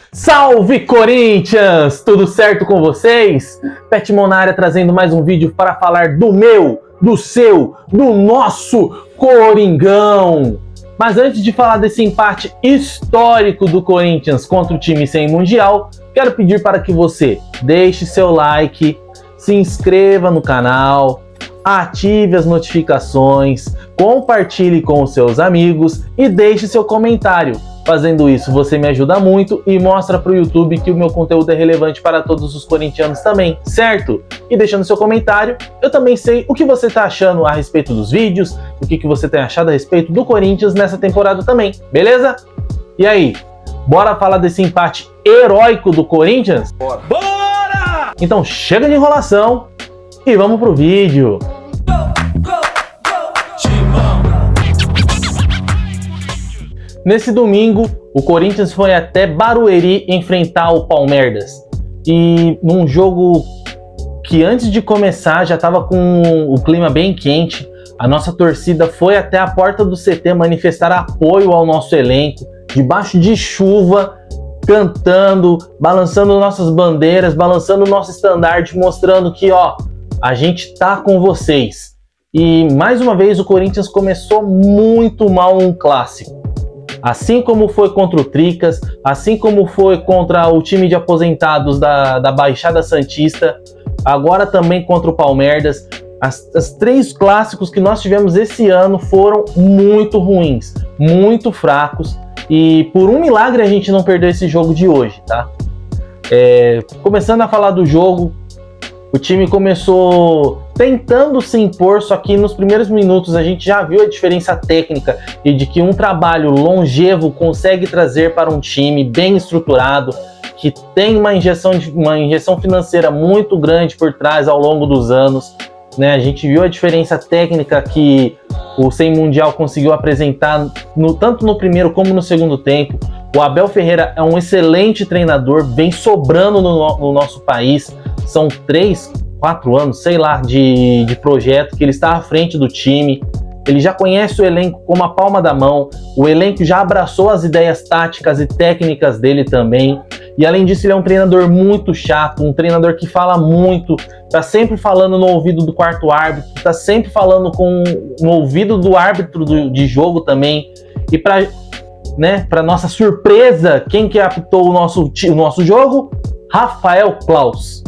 Salve Corinthians! Tudo certo com vocês? Petmon na área trazendo mais um vídeo para falar do meu, do seu, do nosso Coringão. Mas antes de falar desse empate histórico do Corinthians contra o time sem Mundial, quero pedir para que você deixe seu like, se inscreva no canal, ative as notificações, compartilhe com os seus amigos e deixe seu comentário. Fazendo isso, você me ajuda muito e mostra para o YouTube que o meu conteúdo é relevante para todos os corintianos também, certo? E deixando seu comentário, eu também sei o que você está achando a respeito dos vídeos, o que você tem achado a respeito do Corinthians nessa temporada também, beleza? E aí, bora falar desse empate heróico do Corinthians? Bora! Então chega de enrolação e vamos pro vídeo. Nesse domingo, o Corinthians foi até Barueri enfrentar o Palmeiras. E num jogo que antes de começar já estava com o clima bem quente, a nossa torcida foi até a porta do CT manifestar apoio ao nosso elenco, debaixo de chuva, cantando, balançando nossas bandeiras, balançando o nosso estandarte, mostrando que, ó, a gente tá com vocês. E mais uma vez o Corinthians começou muito mal um clássico. Assim como foi contra o Tricas, assim como foi contra o time de aposentados da Baixada Santista, agora também contra o Palmeiras. As três clássicos que nós tivemos esse ano foram muito ruins, muito fracos, e por um milagre a gente não perdeu esse jogo de hoje, tá? Começando a falar do jogo, o time começou tentando se impor, só que nos primeiros minutos a gente já viu a diferença técnica e de que um trabalho longevo consegue trazer para um time bem estruturado, que tem uma injeção financeira muito grande por trás ao longo dos anos, né? A gente viu a diferença técnica que o Sem Mundial conseguiu apresentar tanto no primeiro como no segundo tempo. O Abel Ferreira é um excelente treinador, vem sobrando no nosso país. São 3, 4 anos, sei lá, de projeto que ele está à frente do time. Ele já conhece o elenco como a palma da mão. O elenco já abraçou as ideias táticas e técnicas dele também. E além disso, ele é um treinador muito chato, um treinador que fala muito, tá sempre falando no ouvido do quarto árbitro, tá sempre falando no ouvido do árbitro de jogo também. E para nossa surpresa, quem que apitou o nosso jogo? Rafael Claus,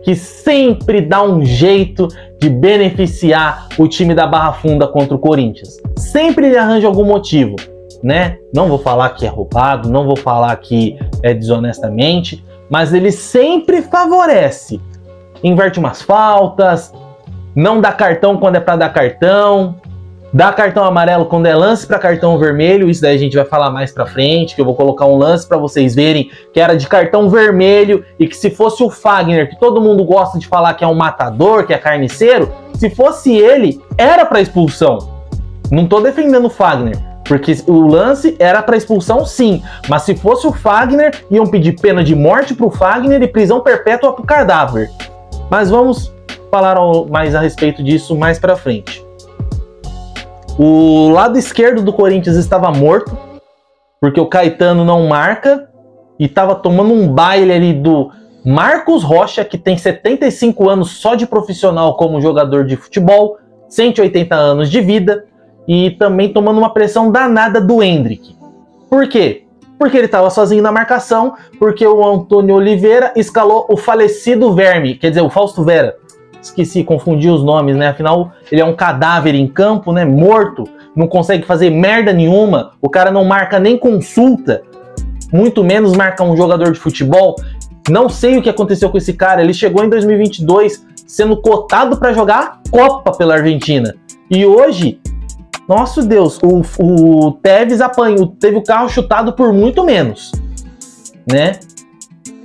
que sempre dá um jeito de beneficiar o time da Barra Funda contra o Corinthians. Sempre ele arranja algum motivo, né? Não vou falar que é roubado, não vou falar que é desonestamente, mas ele sempre favorece. Inverte umas faltas, não dá cartão quando é para dar cartão, dá cartão amarelo quando é lance para cartão vermelho. Isso daí a gente vai falar mais pra frente, que eu vou colocar um lance para vocês verem que era de cartão vermelho e que se fosse o Fagner, que todo mundo gosta de falar que é um matador, que é carniceiro, se fosse ele, era para expulsão. Não tô defendendo o Fagner, porque o lance era para expulsão sim, mas se fosse o Fagner, iam pedir pena de morte pro Fagner e prisão perpétua pro cadáver. Mas vamos falar mais a respeito disso mais pra frente. O lado esquerdo do Corinthians estava morto, porque o Caetano não marca, e estava tomando um baile ali do Marcos Rocha, que tem 75 anos só de profissional como jogador de futebol, 180 anos de vida, e também tomando uma pressão danada do Hendrick. Por quê? Porque ele estava sozinho na marcação, porque o Antônio Oliveira escalou o falecido Verme, quer dizer, o Fausto Vera. Esqueci, confundi os nomes, né? Afinal, ele é um cadáver em campo, né? Morto, não consegue fazer merda nenhuma. O cara não marca nem consulta, muito menos marca um jogador de futebol. Não sei o que aconteceu com esse cara. Ele chegou em 2022 sendo cotado para jogar a Copa pela Argentina. E hoje, nosso Deus, o Tevez teve o carro chutado por muito menos, né?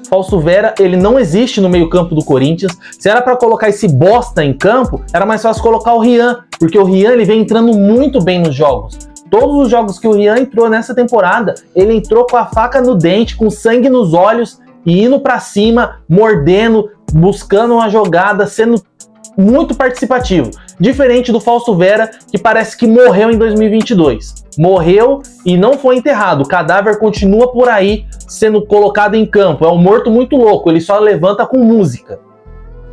Fausto Vera, ele não existe no meio-campo do Corinthians. Se era para colocar esse bosta em campo, era mais fácil colocar o Rian, porque o Rian ele vem entrando muito bem nos jogos. Todos os jogos que o Rian entrou nessa temporada, ele entrou com a faca no dente, com sangue nos olhos e indo para cima, mordendo, buscando uma jogada, sendo muito participativo. Diferente do Fausto Vera, que parece que morreu em 2022. Morreu e não foi enterrado. O cadáver continua por aí sendo colocado em campo. É um morto muito louco, ele só levanta com música.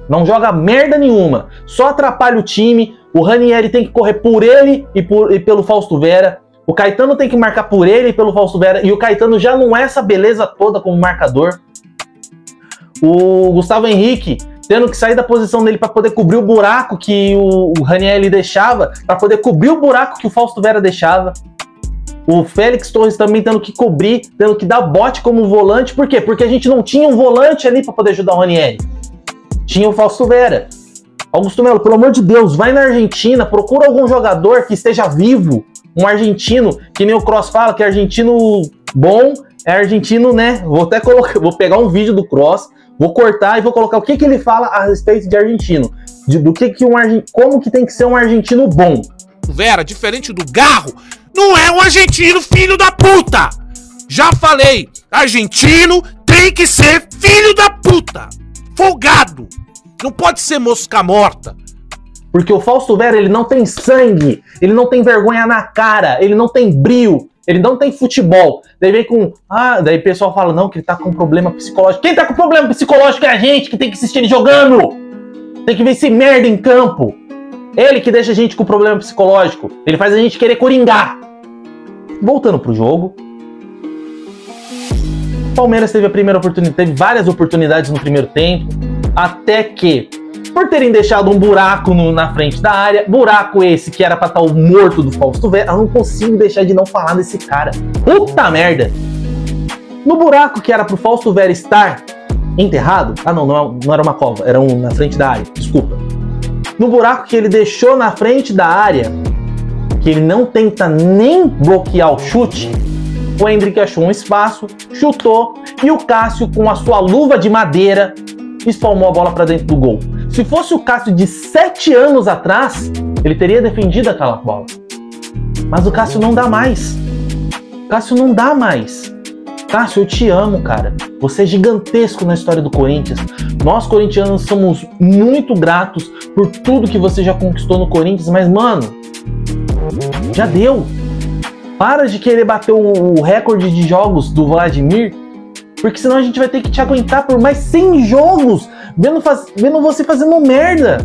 Não joga merda nenhuma, só atrapalha o time. O Ranieri tem que correr por ele e pelo Fausto Vera. O Caetano tem que marcar por ele e pelo Fausto Vera. E o Caetano já não é essa beleza toda como marcador. O Gustavo Henrique tendo que sair da posição dele para poder cobrir o buraco que o Ranieri deixava, para poder cobrir o buraco que o Fausto Vera deixava. O Félix Torres também tendo que cobrir, tendo que dar bote como volante. Por quê? Porque a gente não tinha um volante ali para poder ajudar o Ranieri. Tinha o Fausto Vera. Augusto Melo, pelo amor de Deus, vai na Argentina, procura algum jogador que esteja vivo. Um argentino, que nem o Kroos fala, que é argentino bom, é argentino, né? Vou até colocar, vou pegar um vídeo do Kroos, vou cortar e vou colocar o que ele fala a respeito de argentino. Como que tem que ser um argentino bom. Vera, diferente do Garro, não é um argentino filho da puta! Já falei, argentino tem que ser filho da puta! Folgado! Não pode ser mosca morta! Porque o Fausto Vera, ele não tem sangue, ele não tem vergonha na cara, ele não tem brio, ele não tem futebol. Daí vem com... daí o pessoal fala, não, que ele tá com problema psicológico. Quem tá com problema psicológico é a gente, que tem que assistir ele jogando! Tem que ver esse merda em campo! Ele que deixa a gente com problema psicológico. Ele faz a gente querer coringar. Voltando pro jogo. O Palmeiras teve a primeira oportunidade, teve várias oportunidades no primeiro tempo, até que, por terem deixado um buraco na frente da área, buraco esse que era pra estar o morto do Fausto Vera, eu não consigo deixar de não falar desse cara. Puta merda! No buraco que era pro Fausto Vera estar enterrado, não era uma cova, era na frente da área, desculpa. No buraco que ele deixou na frente da área, que ele não tenta nem bloquear o chute, o Endrick achou um espaço, chutou e o Cássio, com a sua luva de madeira, espalmou a bola para dentro do gol. Se fosse o Cássio de 7 anos atrás, ele teria defendido aquela bola. Mas o Cássio não dá mais. Cássio não dá mais. Cássio, eu te amo, cara. Você é gigantesco na história do Corinthians. Nós, corintianos, somos muito gratos por tudo que você já conquistou no Corinthians, mas, mano, já deu. Para de querer bater o recorde de jogos do Vladimir, porque senão a gente vai ter que te aguentar por mais 100 jogos vendo você fazendo merda.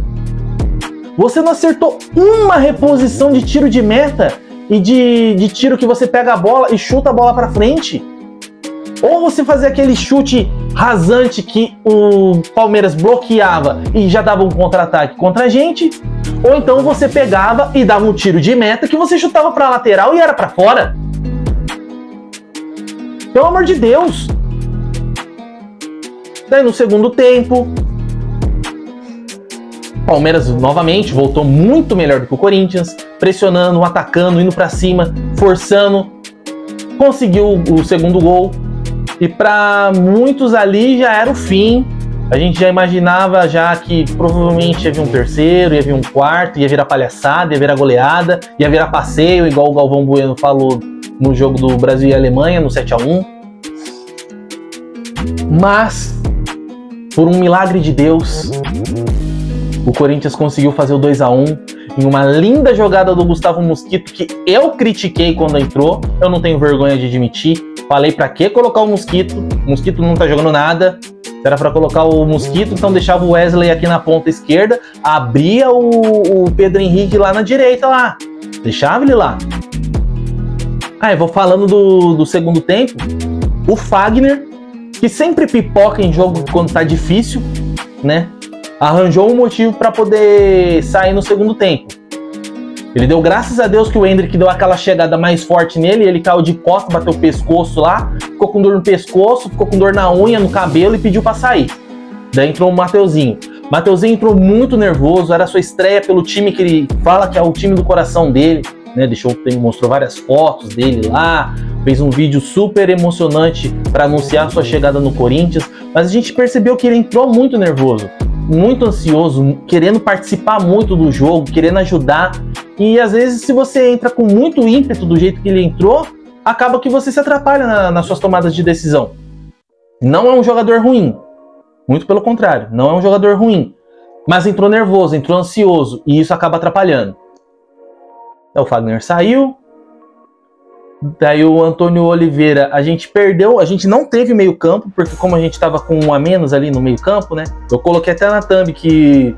Você não acertou uma reposição de tiro de meta e de tiro que você pega a bola e chuta a bola pra frente. Ou você fazia aquele chute rasante que o Palmeiras bloqueava e já dava um contra-ataque contra a gente, ou então você pegava e dava um tiro de meta que você chutava pra lateral e era pra fora. Pelo amor de Deus! Daí no segundo tempo, Palmeiras novamente voltou muito melhor do que o Corinthians, pressionando, atacando, indo pra cima, forçando, conseguiu o segundo gol. E para muitos ali já era o fim. A gente já imaginava já que provavelmente ia vir um terceiro, ia vir um quarto, ia virar palhaçada, ia virar goleada, ia virar passeio, igual o Galvão Bueno falou no jogo do Brasil e Alemanha, no 7-1. Mas, por um milagre de Deus, o Corinthians conseguiu fazer o 2-1 em uma linda jogada do Gustavo Mosquito, que eu critiquei quando entrou, eu não tenho vergonha de admitir. Falei pra que colocar o Mosquito? O Mosquito não tá jogando nada. Era pra colocar o Mosquito, então deixava o Wesley aqui na ponta esquerda, abria o Pedro Henrique lá na direita lá. Deixava ele lá. Eu vou falando do segundo tempo. O Fagner, que sempre pipoca em jogo quando tá difícil, né? Arranjou um motivo pra poder sair no segundo tempo. Ele deu graças a Deus que o Endrick deu aquela chegada mais forte nele, ele caiu de costas, bateu o pescoço lá, ficou com dor no pescoço, ficou com dor na unha, no cabelo e pediu pra sair. Daí entrou o Mateuzinho. Mateuzinho entrou muito nervoso, era a sua estreia pelo time que ele fala que é o time do coração dele, né? Mostrou várias fotos dele lá, fez um vídeo super emocionante para anunciar sua chegada no Corinthians, mas a gente percebeu que ele entrou muito nervoso, muito ansioso, querendo participar muito do jogo, querendo ajudar. E às vezes, se você entra com muito ímpeto do jeito que ele entrou, acaba que você se atrapalha nas suas tomadas de decisão. Não é um jogador ruim, muito pelo contrário, não é um jogador ruim, Mas entrou nervoso, entrou ansioso, e isso acaba atrapalhando. Aí o Fagner saiu. Daí o Antônio Oliveira, a gente perdeu, a gente não teve meio campo, porque como a gente estava com um a menos ali no meio campo, né? Eu coloquei até na thumb que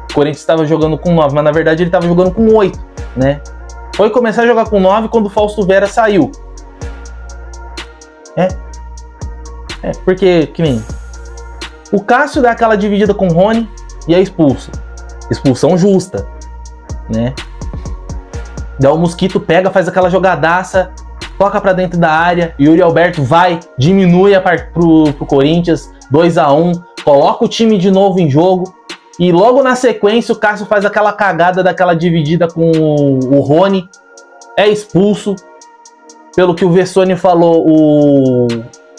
o Corinthians estava jogando com 9, mas na verdade ele estava jogando com 8, né? Foi começar a jogar com 9 quando o Fausto Vera saiu. Porque, que nem... O Cássio dá aquela dividida com o Rony e é expulso. Expulsão justa, né? Daí o Mosquito pega, faz aquela jogadaça, toca pra dentro da área, Yuri Alberto vai, diminui pro Corinthians, 2-1, coloca o time de novo em jogo, e logo na sequência o Cássio faz aquela cagada daquela dividida com o Rony, é expulso. Pelo que o Vessone falou,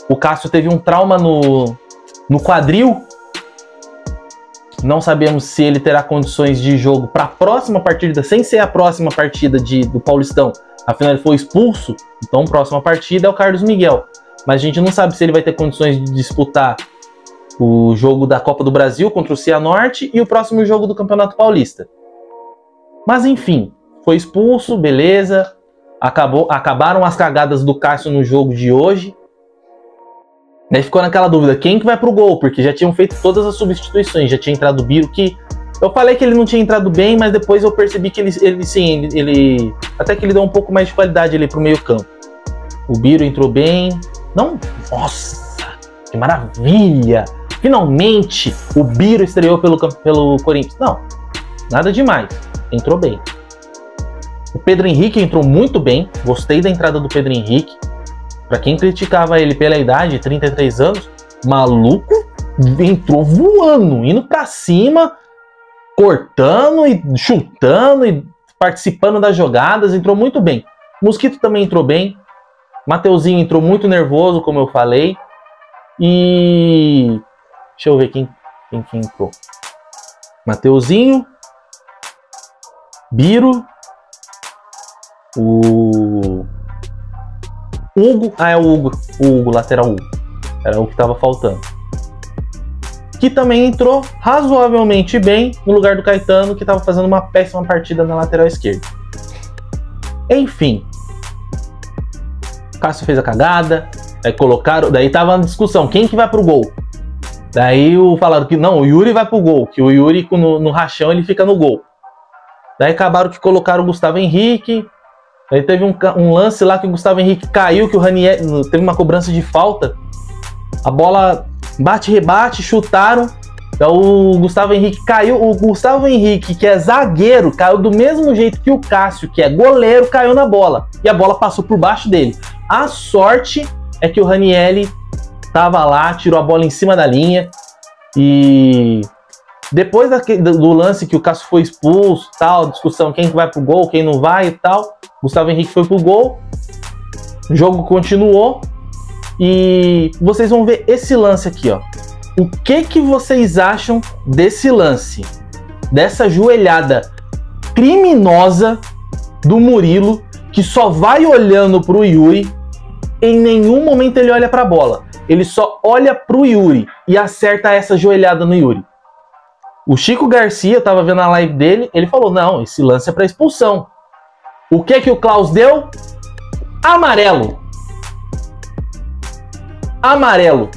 o Cássio teve um trauma no quadril. Não sabemos se ele terá condições de jogo para a próxima partida, sem ser a próxima partida do Paulistão. Afinal, ele foi expulso, então a próxima partida é o Carlos Miguel. Mas a gente não sabe se ele vai ter condições de disputar o jogo da Copa do Brasil contra o Cianorte e o próximo jogo do Campeonato Paulista. Mas enfim, foi expulso, beleza. Acabaram as cagadas do Cássio no jogo de hoje. Daí ficou naquela dúvida, quem que vai pro gol? Porque já tinham feito todas as substituições, já tinha entrado o Biro, que eu falei que ele não tinha entrado bem, mas depois eu percebi que ele até que ele deu um pouco mais de qualidade ali pro meio campo. O Biro entrou bem. Não, nossa, que maravilha! Finalmente o Biro estreou pelo Corinthians. Não, nada demais, entrou bem. O Pedro Henrique entrou muito bem, gostei da entrada do Pedro Henrique. Pra quem criticava ele pela idade, 33 anos, maluco entrou voando, indo pra cima, cortando e chutando e participando das jogadas, entrou muito bem. Mosquito também entrou bem. Mateuzinho entrou muito nervoso, como eu falei. E... deixa eu ver quem entrou. Mateuzinho, Biro, o Hugo, é o Hugo, lateral Hugo. Era o que estava faltando. Que também entrou razoavelmente bem no lugar do Caetano, que estava fazendo uma péssima partida na lateral esquerda. Enfim. O Cássio fez a cagada, aí colocaram, daí tava na discussão, quem que vai pro gol? Daí falaram que não, o Yuri vai pro gol, que o Yuri no rachão ele fica no gol. Daí acabaram que colocaram o Gustavo Henrique. Aí teve um lance lá que o Gustavo Henrique caiu, que o Ranieri teve uma cobrança de falta. A bola bate-rebate, chutaram. Então o Gustavo Henrique caiu. O Gustavo Henrique, que é zagueiro, caiu do mesmo jeito que o Cássio, que é goleiro, caiu na bola. E a bola passou por baixo dele. A sorte é que o Ranieri tava lá, tirou a bola em cima da linha. E depois do lance que o Cássio foi expulso, tal, discussão quem vai pro gol, quem não vai e tal, Gustavo Henrique foi pro gol, o jogo continuou e vocês vão ver esse lance aqui, ó. O que vocês acham desse lance? Dessa joelhada criminosa do Murilo, que só vai olhando pro Yuri, em nenhum momento ele olha pra bola. Ele só olha pro Yuri e acerta essa joelhada no Yuri. O Chico Garcia, eu tava vendo a live dele, ele falou, não, esse lance é pra expulsão. O que o Klaus deu? Amarelo. Amarelo.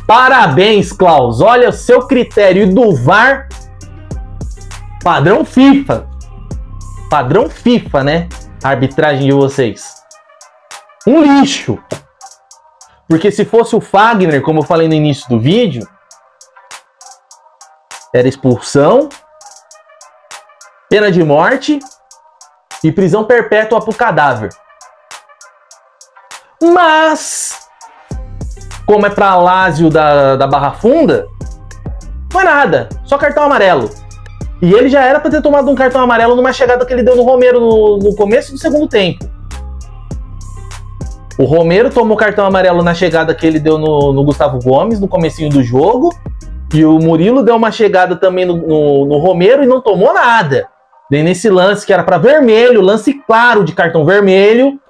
Parabéns, Klaus. Olha o seu critério. E do VAR, padrão FIFA. Padrão FIFA, né? A arbitragem de vocês. Um lixo. Porque se fosse o Fagner, como eu falei no início do vídeo, era expulsão, pena de morte e prisão perpétua pro cadáver. Mas, como é pra Lázio da Barra Funda, não é nada, só cartão amarelo. E ele já era pra ter tomado um cartão amarelo numa chegada que ele deu no Romero no começo do segundo tempo. O Romero tomou cartão amarelo na chegada que ele deu no Gustavo Gomes, no comecinho do jogo. E o Murilo deu uma chegada também no Romero e não tomou nada. Daí nesse lance que era para vermelho, lance claro de cartão vermelho,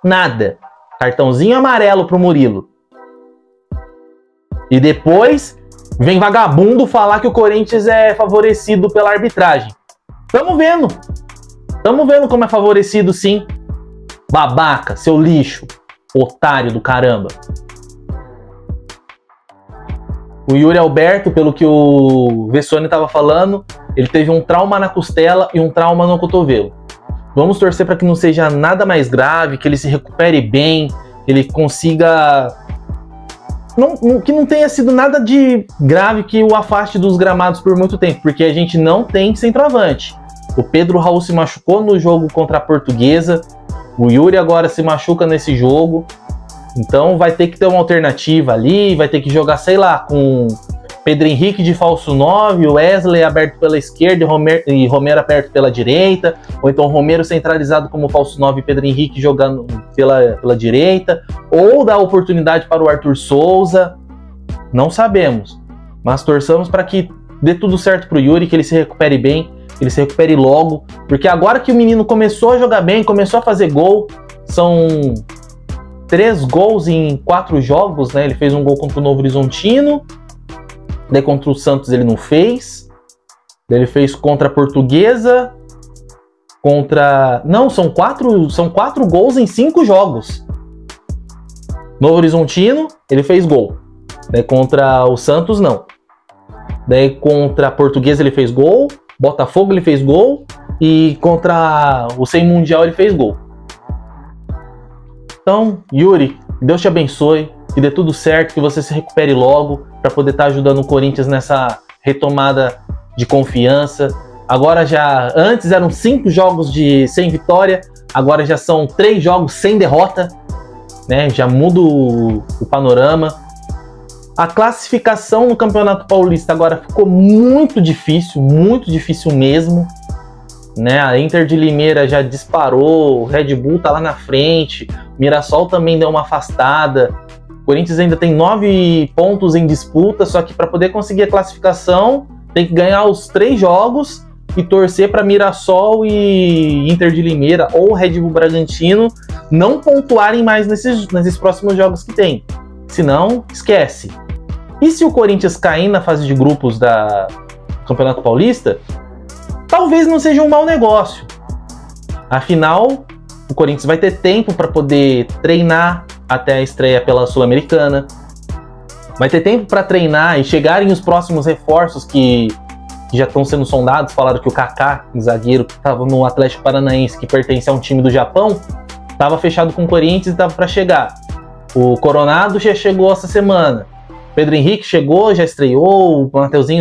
nada. Cartãozinho amarelo pro Murilo. E depois vem vagabundo falar que o Corinthians é favorecido pela arbitragem. Tamo vendo como é favorecido sim. Babaca, seu lixo, otário do caramba. O Yuri Alberto, pelo que o Vessone estava falando, ele teve um trauma na costela e um trauma no cotovelo. Vamos torcer para que não seja nada mais grave, que ele se recupere bem, que ele consiga... que não tenha sido nada de grave que o afaste dos gramados por muito tempo, porque a gente não tem centroavante. O Pedro Raul se machucou no jogo contra a Portuguesa, o Yuri agora se machuca nesse jogo. Então vai ter que ter uma alternativa ali, vai ter que jogar, sei lá, com Pedro Henrique de falso 9, Wesley aberto pela esquerda e Romero aberto pela direita, ou então Romero centralizado como falso 9 e Pedro Henrique jogando pela direita, ou dar oportunidade para o Arthur Souza, não sabemos, mas torçamos para que dê tudo certo para o Yuri, que ele se recupere bem, que ele se recupere logo, porque agora que o menino começou a jogar bem, começou a fazer gol, são 3 gols em 4 jogos, né? Ele fez um gol contra o Novo Horizontino, daí contra o Santos ele não fez, daí ele fez contra a Portuguesa, são 4 gols em 5 jogos. Novo Horizontino, ele fez gol, daí contra o Santos não, daí contra a Portuguesa ele fez gol, Botafogo ele fez gol, e contra o Sem Mundial ele fez gol. Então, Yuri, Deus te abençoe, que dê tudo certo, que você se recupere logo para poder estar ajudando o Corinthians nessa retomada de confiança. Agora antes eram 5 jogos sem vitória, agora já são 3 jogos sem derrota, né? Já muda o panorama. A classificação no Campeonato Paulista agora ficou muito difícil mesmo. Né, a Inter de Limeira já disparou, o Red Bull tá lá na frente, o Mirassol também deu uma afastada, o Corinthians ainda tem 9 pontos em disputa, só que para poder conseguir a classificação tem que ganhar os 3 jogos e torcer para Mirassol e Inter de Limeira ou Red Bull Bragantino não pontuarem mais nesses próximos jogos que tem, senão esquece. E se o Corinthians cair na fase de grupos do Campeonato Paulista, talvez não seja um mau negócio. Afinal, o Corinthians vai ter tempo para poder treinar até a estreia pela Sul-Americana. Vai ter tempo para treinar e chegarem os próximos reforços que já estão sendo sondados. Falaram que o Kaká, um zagueiro que estava no Atlético Paranaense, que pertence a um time do Japão, estava fechado com o Corinthians e estava para chegar. O Coronado já chegou essa semana. Pedro Henrique chegou, já estreou.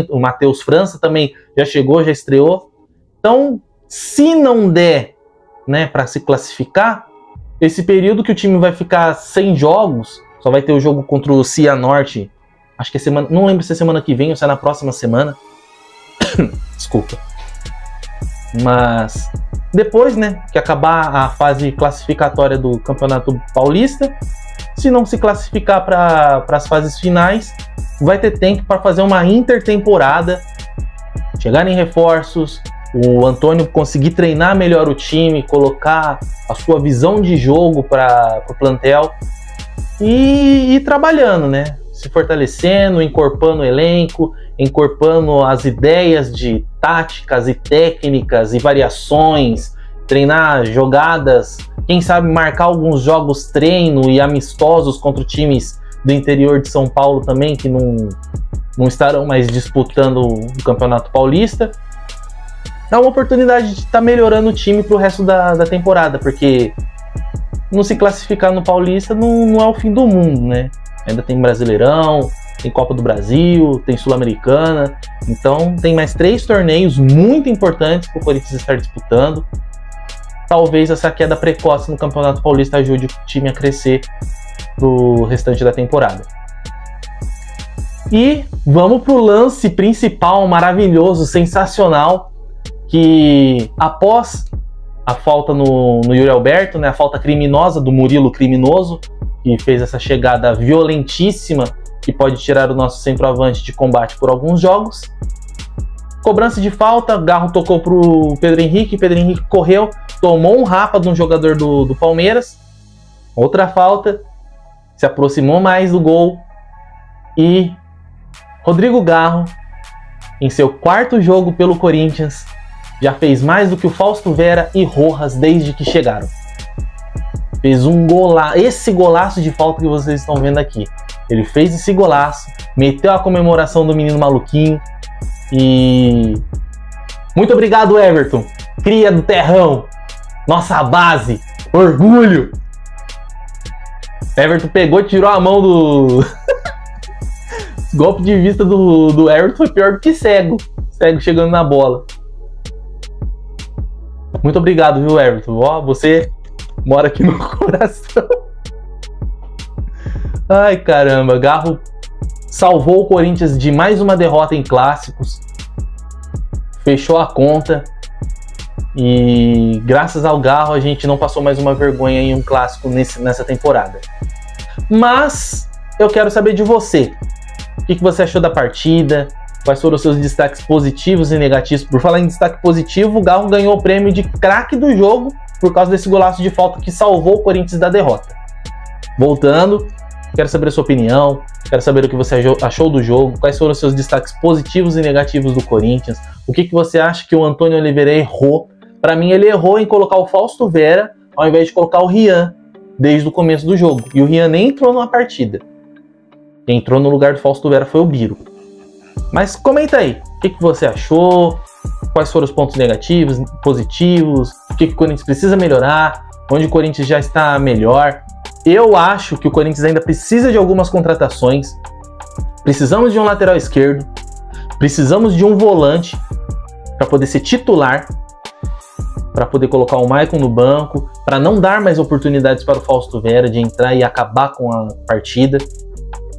O Matheus França também já chegou, já estreou. Então, se não der, né, para se classificar, esse período que o time vai ficar sem jogos, só vai ter o jogo contra o Cianorte, acho que é semana, não lembro se é semana que vem ou se é na próxima semana. Desculpa. Mas depois, né, que acabar a fase classificatória do Campeonato Paulista, se não se classificar para as fases finais, vai ter tempo para fazer uma intertemporada, chegar em reforços, o Antônio conseguir treinar melhor o time, colocar a sua visão de jogo para o plantel e ir trabalhando, né? Se fortalecendo, encorpando o elenco, encorpando as ideias de táticas e técnicas e variações, treinar jogadas, quem sabe marcar alguns jogos treino e amistosos contra times do interior de São Paulo também, que não estarão mais disputando o Campeonato Paulista. Dá uma oportunidade de estar melhorando o time para o resto da temporada, porque não se classificar no Paulista não é o fim do mundo, né? Ainda tem Brasileirão, tem Copa do Brasil, tem Sul-Americana, então tem mais 3 torneios muito importantes para o Corinthians estar disputando. Talvez essa queda precoce no Campeonato Paulista ajude o time a crescer pro restante da temporada. E vamos pro lance principal, maravilhoso, sensacional, que após a falta no Yuri Alberto, né, a falta criminosa do Murilo Criminoso, que fez essa chegada violentíssima que pode tirar o nosso centroavante de combate por alguns jogos. Cobrança de falta, Garro tocou pro Pedro Henrique correu, tomou um rapa de um jogador do Palmeiras, outra falta, se aproximou mais do gol, E Rodrigo Garro, em seu 4º jogo pelo Corinthians, já fez mais do que o Fausto Vera e Rojas desde que chegaram. Fez um golaço, esse golaço de falta que vocês estão vendo aqui. Ele fez esse golaço, meteu a comemoração do menino maluquinho e... Muito obrigado, Everton, cria do terrão, nossa base, orgulho. Everton pegou e tirou a mão do... Golpe de vista do Everton foi pior do que cego. Cego chegando na bola. Muito obrigado, viu, Everton? Ó, você mora aqui no coração. Ai, caramba. Garro salvou o Corinthians de mais uma derrota em clássicos. Fechou a conta. E graças ao Garro a gente não passou mais uma vergonha em um clássico nessa temporada. Mas eu quero saber de você. O que você achou da partida? Quais foram os seus destaques positivos e negativos? Por falar em destaque positivo, o Garro ganhou o prêmio de craque do jogo por causa desse golaço de falta que salvou o Corinthians da derrota. Voltando, quero saber a sua opinião, quero saber o que você achou do jogo, quais foram os seus destaques positivos e negativos do Corinthians, o que você acha que o Antônio Oliveira errou. Para mim, ele errou em colocar o Fausto Vera ao invés de colocar o Rian desde o começo do jogo. E o Rian nem entrou numa partida. Quem entrou no lugar do Fausto Vera foi o Biro. Mas comenta aí, o que você achou, quais foram os pontos negativos, positivos, o que o Corinthians precisa melhorar, onde o Corinthians já está melhor. Eu acho que o Corinthians ainda precisa de algumas contratações. Precisamos de um lateral esquerdo, precisamos de um volante para poder ser titular, para poder colocar o Maicon no banco, para não dar mais oportunidades para o Fausto Vera de entrar e acabar com a partida.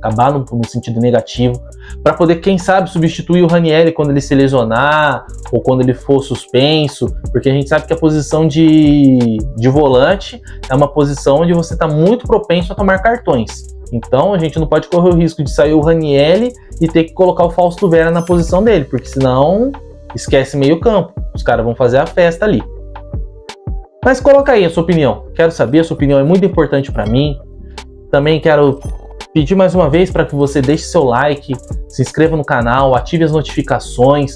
Acabar no sentido negativo, para poder, quem sabe, substituir o Ranieri quando ele se lesionar ou quando ele for suspenso, porque a gente sabe que a posição de volante é uma posição onde você está muito propenso a tomar cartões. Então a gente não pode correr o risco de sair o Ranieri e ter que colocar o Fausto Vera na posição dele, porque senão esquece meio campo, os caras vão fazer a festa ali. Mas coloca aí a sua opinião, quero saber, a sua opinião é muito importante para mim. Também quero pedir mais uma vez para que você deixe seu like, se inscreva no canal, ative as notificações,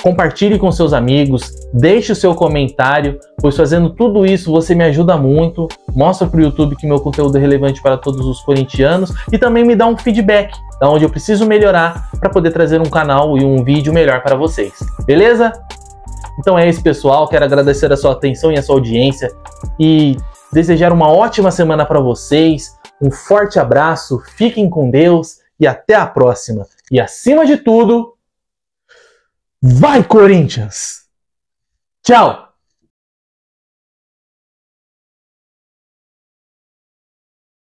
compartilhe com seus amigos, deixe o seu comentário, pois fazendo tudo isso você me ajuda muito, mostra para o YouTube que meu conteúdo é relevante para todos os corintianos e também me dá um feedback, da onde eu preciso melhorar para poder trazer um canal e um vídeo melhor para vocês, beleza? Então é isso, pessoal, quero agradecer a sua atenção e a sua audiência e desejar uma ótima semana para vocês. Um forte abraço, fiquem com Deus e até a próxima. E acima de tudo, vai Corinthians! Tchau!